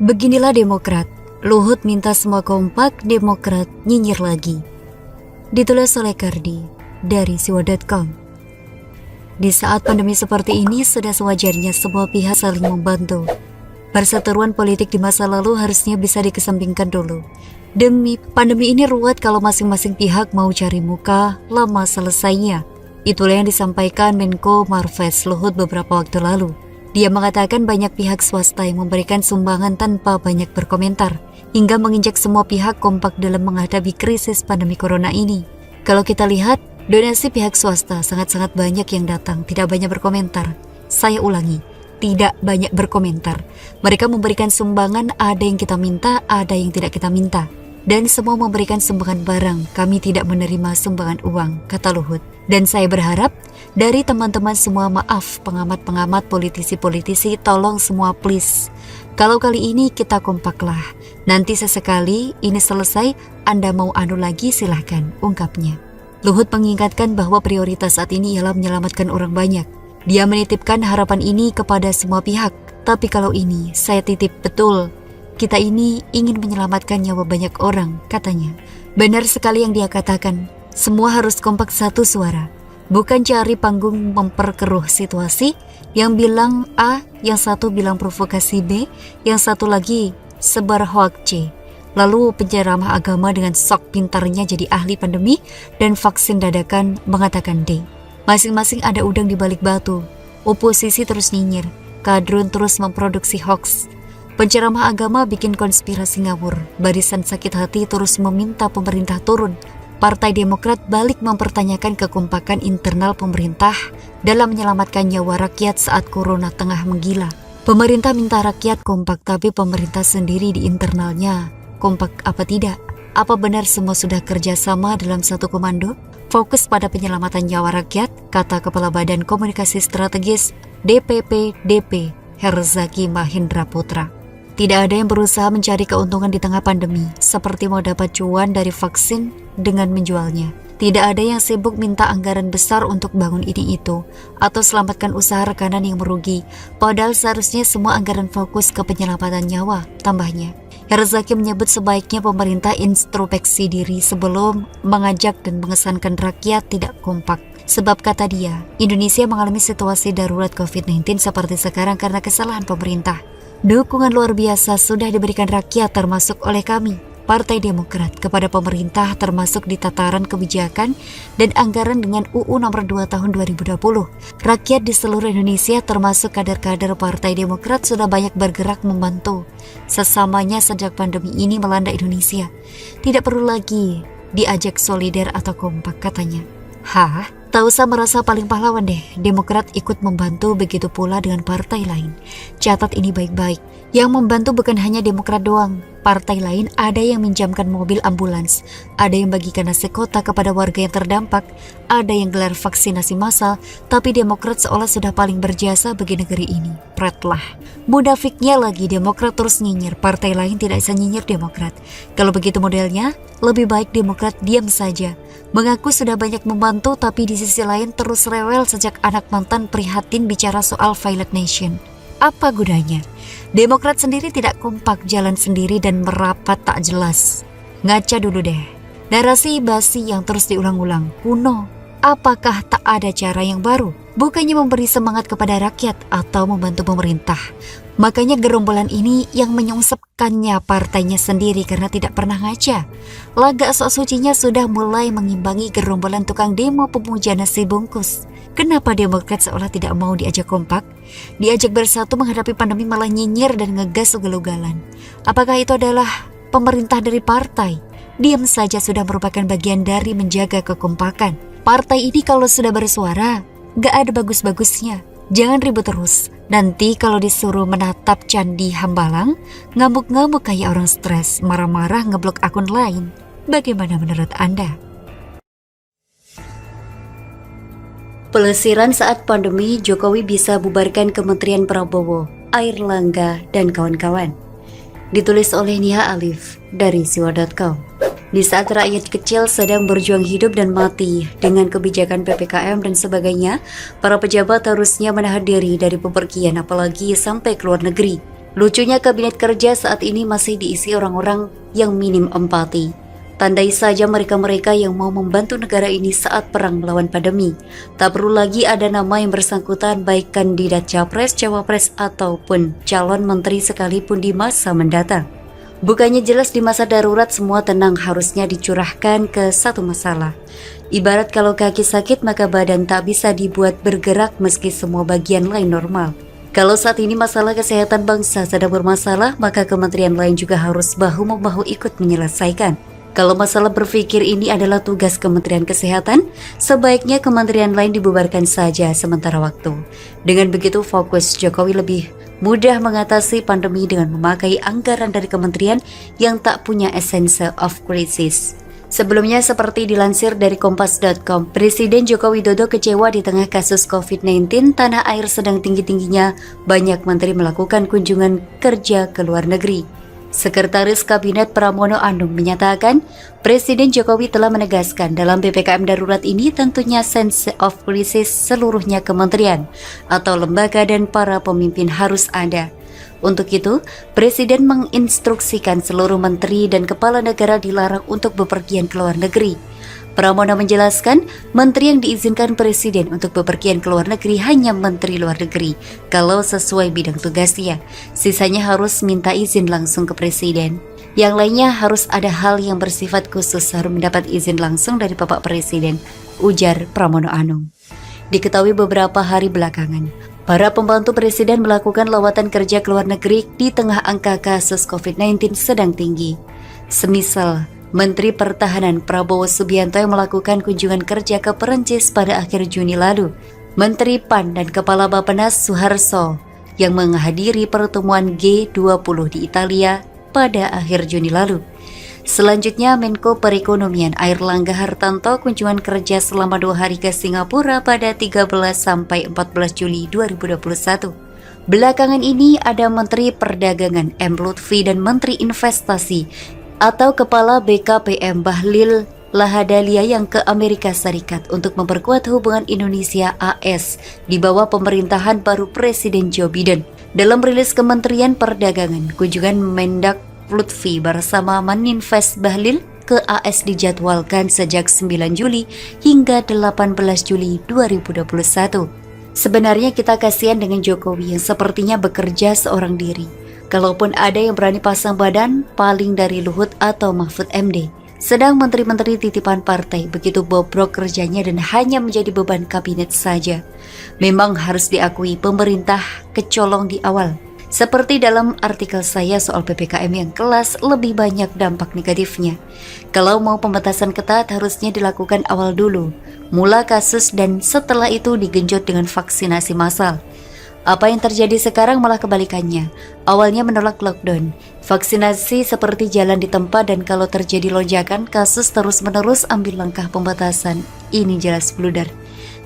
Beginilah Demokrat, Luhut minta semua kompak, Demokrat nyinyir lagi. Ditulis oleh Kardi dari siwa.com. Di saat pandemi seperti ini, sudah sewajarnya semua pihak saling membantu. Perseteruan politik di masa lalu harusnya bisa dikesampingkan dulu. Demi pandemi ini ruwet kalau masing-masing pihak mau cari muka, lama selesainya. Itulah yang disampaikan Menko Marves Luhut beberapa waktu lalu. Dia mengatakan banyak pihak swasta yang memberikan sumbangan tanpa banyak berkomentar, hingga menginjak semua pihak kompak dalam menghadapi krisis pandemi corona ini. Kalau kita lihat, donasi pihak swasta sangat-sangat banyak yang datang, tidak banyak berkomentar. Saya ulangi, tidak banyak berkomentar. Mereka memberikan sumbangan, ada yang kita minta, ada yang tidak kita minta. Dan semua memberikan sumbangan barang, kami tidak menerima sumbangan uang, kata Luhut. Dan saya berharap dari teman-teman semua, maaf pengamat-pengamat, politisi-politisi, tolong semua please. Kalau kali ini kita kompaklah. Nanti sesekali ini selesai, Anda mau anu lagi silahkan, ungkapnya. Luhut mengingatkan bahwa prioritas saat ini ialah menyelamatkan orang banyak. Dia menitipkan harapan ini kepada semua pihak. Tapi kalau ini, saya titip betul. Kita ini ingin menyelamatkan nyawa banyak orang, katanya. Benar sekali yang dia katakan. Semua harus kompak satu suara. Bukan cari panggung memperkeruh situasi. Yang bilang A, yang satu bilang provokasi B, yang satu lagi sebar hoax C. Lalu penceramah agama dengan sok pintarnya jadi ahli pandemi dan vaksin dadakan mengatakan D. Masing-masing ada udang di balik batu. Oposisi terus nyinyir. Kadrun terus memproduksi hoax. Penceramah agama bikin konspirasi ngawur. Barisan sakit hati terus meminta pemerintah turun. Partai Demokrat balik mempertanyakan kekompakan internal pemerintah dalam menyelamatkan nyawa rakyat saat corona tengah menggila. Pemerintah minta rakyat kompak, tapi pemerintah sendiri di internalnya kompak apa tidak? Apa benar semua sudah kerjasama dalam satu komando? Fokus pada penyelamatan nyawa rakyat, kata Kepala Badan Komunikasi Strategis DPP Herzaki Mahendra Putra. Tidak ada yang berusaha mencari keuntungan di tengah pandemi, seperti mau dapat cuan dari vaksin dengan menjualnya. Tidak ada yang sibuk minta anggaran besar untuk bangun ini itu, atau selamatkan usaha rekanan yang merugi, padahal seharusnya semua anggaran fokus ke penyelamatan nyawa, tambahnya. Herzaki menyebut sebaiknya pemerintah introspeksi diri sebelum mengajak dan mengesankan rakyat tidak kompak. Sebab kata dia, Indonesia mengalami situasi darurat COVID-19 seperti sekarang karena kesalahan pemerintah. Dukungan luar biasa sudah diberikan rakyat termasuk oleh kami, Partai Demokrat, kepada pemerintah termasuk di tataran kebijakan dan anggaran dengan UU nomor 2 tahun 2020. Rakyat di seluruh Indonesia termasuk kader-kader Partai Demokrat sudah banyak bergerak membantu sesamanya sejak pandemi ini melanda Indonesia. Tidak perlu lagi diajak solider atau kompak, katanya. Hah? Tak usah merasa paling pahlawan deh, Demokrat ikut membantu, begitu pula dengan partai lain. Catat ini baik-baik, yang membantu bukan hanya Demokrat doang. Partai lain ada yang minjamkan mobil ambulans, ada yang bagikan nasi kotak kepada warga yang terdampak, ada yang gelar vaksinasi massal, tapi Demokrat seolah sudah paling berjasa bagi negeri ini. Pretlah. Munafiknya lagi, Demokrat terus nyinyir, partai lain tidak bisa nyinyir Demokrat. Kalau begitu modelnya, lebih baik Demokrat diam saja. Mengaku sudah banyak membantu, tapi di sisi lain terus rewel sejak anak mantan prihatin bicara soal Violent Nation. Apa gunanya? Demokrat sendiri tidak kompak, jalan sendiri dan merapat tak jelas. Ngaca dulu deh. Narasi basi yang terus diulang-ulang, kuno. Apakah tak ada cara yang baru? Bukannya memberi semangat kepada rakyat atau membantu pemerintah. Makanya gerombolan ini yang menyongsepkannya partainya sendiri karena tidak pernah ngaca. Laga sok sucinya sudah mulai mengimbangi gerombolan tukang demo pemuja nasi bungkus. Kenapa Demokrat seolah tidak mau diajak kompak? Diajak bersatu menghadapi pandemi malah nyinyir dan ngegas ugal-ugalan. Apakah itu adalah pemerintah dari partai? Diam saja sudah merupakan bagian dari menjaga kekompakan. Partai ini kalau sudah bersuara, gak ada bagus-bagusnya. Jangan ribut terus. Nanti kalau disuruh menatap Candi Hambalang, ngamuk-ngamuk kayak orang stres, marah-marah ngeblok akun lain. Bagaimana menurut Anda? Pelesiran saat pandemi, Jokowi bisa bubarkan Kementerian Prabowo, Airlangga, dan kawan-kawan. Ditulis oleh Nia Alif dari siwa.com. Di saat rakyat kecil sedang berjuang hidup dan mati dengan kebijakan PPKM dan sebagainya, para pejabat harusnya menahan diri dari bepergian apalagi sampai ke luar negeri. Lucunya kabinet kerja saat ini masih diisi orang-orang yang minim empati. Tandai saja mereka-mereka yang mau membantu negara ini saat perang melawan pandemi. Tak perlu lagi ada nama yang bersangkutan baik kandidat capres, cawapres ataupun calon menteri sekalipun di masa mendatang. Bukannya jelas di masa darurat semua tenang harusnya dicurahkan ke satu masalah. Ibarat kalau kaki sakit maka badan tak bisa dibuat bergerak meski semua bagian lain normal. Kalau saat ini masalah kesehatan bangsa sedang bermasalah, maka kementerian lain juga harus bahu-membahu ikut menyelesaikan. Kalau masalah berpikir ini adalah tugas Kementerian Kesehatan, sebaiknya kementerian lain dibubarkan saja sementara waktu. Dengan begitu fokus Jokowi lebih mudah mengatasi pandemi dengan memakai anggaran dari kementerian yang tak punya essence of crisis. Sebelumnya seperti dilansir dari Kompas.com, Presiden Joko Widodo kecewa di tengah kasus COVID-19 tanah air sedang tinggi-tingginya, banyak menteri melakukan kunjungan kerja ke luar negeri. Sekretaris Kabinet Pramono Anung menyatakan, Presiden Jokowi telah menegaskan dalam PPKM darurat ini tentunya sense of crisis seluruhnya kementerian atau lembaga dan para pemimpin harus ada. Untuk itu, Presiden menginstruksikan seluruh menteri dan kepala negara dilarang untuk bepergian ke luar negeri. Pramono menjelaskan, menteri yang diizinkan Presiden untuk bepergian ke luar negeri hanya menteri luar negeri kalau sesuai bidang tugasnya. Sisanya harus minta izin langsung ke Presiden. Yang lainnya harus ada hal yang bersifat khusus harus mendapat izin langsung dari Bapak Presiden, ujar Pramono Anung. Diketahui beberapa hari belakangan, para pembantu Presiden melakukan lawatan kerja ke luar negeri di tengah angka kasus COVID-19 sedang tinggi. Semisal Menteri Pertahanan Prabowo Subianto yang melakukan kunjungan kerja ke Perancis pada akhir Juni lalu. Menteri PAN dan Kepala Bappenas Suharso yang menghadiri pertemuan G20 di Italia pada akhir Juni lalu. Selanjutnya Menko Perekonomian Airlangga Hartarto kunjungan kerja selama 2 hari ke Singapura pada 13 sampai 14 Juli 2021. Belakangan ini ada Menteri Perdagangan M. Lutfi dan Menteri Investasi atau Kepala BKPM Bahlil Lahadalia yang ke Amerika Serikat untuk memperkuat hubungan Indonesia-AS di bawah pemerintahan baru Presiden Joe Biden. Dalam rilis Kementerian Perdagangan, kunjungan Mendak Lutfi bersama Meninvest Bahlil ke AS dijadwalkan sejak 9 Juli hingga 18 Juli 2021. Sebenarnya kita kasihan dengan Jokowi yang sepertinya bekerja seorang diri. Kalaupun ada yang berani pasang badan, paling dari Luhut atau Mahfud MD. Sedang menteri-menteri titipan partai begitu bobrok kerjanya dan hanya menjadi beban kabinet saja. Memang harus diakui pemerintah kecolong di awal. Seperti dalam artikel saya soal PPKM yang kelas lebih banyak dampak negatifnya. Kalau mau pembatasan ketat harusnya dilakukan awal dulu, mula kasus dan setelah itu digenjot dengan vaksinasi massal. Apa yang terjadi sekarang malah kebalikannya. Awalnya menolak lockdown, vaksinasi seperti jalan di tempat dan kalau terjadi lonjakan kasus terus-menerus ambil langkah pembatasan. Ini jelas blunder.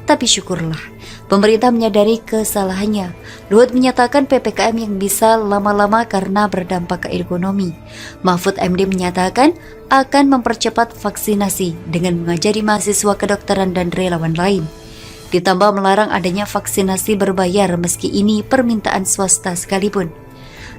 Tapi syukurlah, pemerintah menyadari kesalahannya. Luhut menyatakan PPKM yang bisa lama-lama karena berdampak ke ekonomi. Mahfud MD menyatakan akan mempercepat vaksinasi dengan mengajari mahasiswa kedokteran dan relawan lain. Ditambah melarang adanya vaksinasi berbayar meski ini permintaan swasta sekalipun.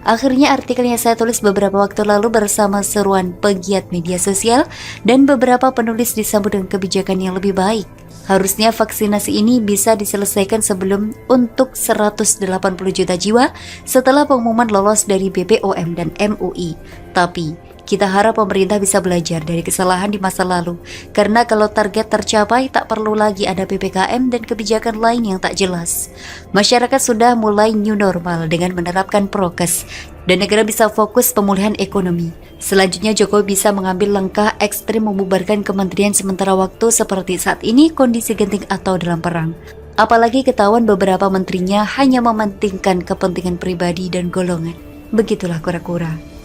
Akhirnya artikel yang saya tulis beberapa waktu lalu bersama seruan pegiat media sosial dan beberapa penulis disambut dengan kebijakan yang lebih baik. Harusnya vaksinasi ini bisa diselesaikan sebelum untuk 180 juta jiwa setelah pengumuman lolos dari BPOM dan MUI. Tapi kita harap pemerintah bisa belajar dari kesalahan di masa lalu, karena kalau target tercapai tak perlu lagi ada PPKM dan kebijakan lain yang tak jelas. Masyarakat sudah mulai new normal dengan menerapkan prokes, dan negara bisa fokus pemulihan ekonomi. Selanjutnya Jokowi bisa mengambil langkah ekstrim membubarkan kementerian sementara waktu seperti saat ini kondisi genting atau dalam perang. Apalagi ketahuan beberapa menterinya hanya mementingkan kepentingan pribadi dan golongan. Begitulah kura-kura.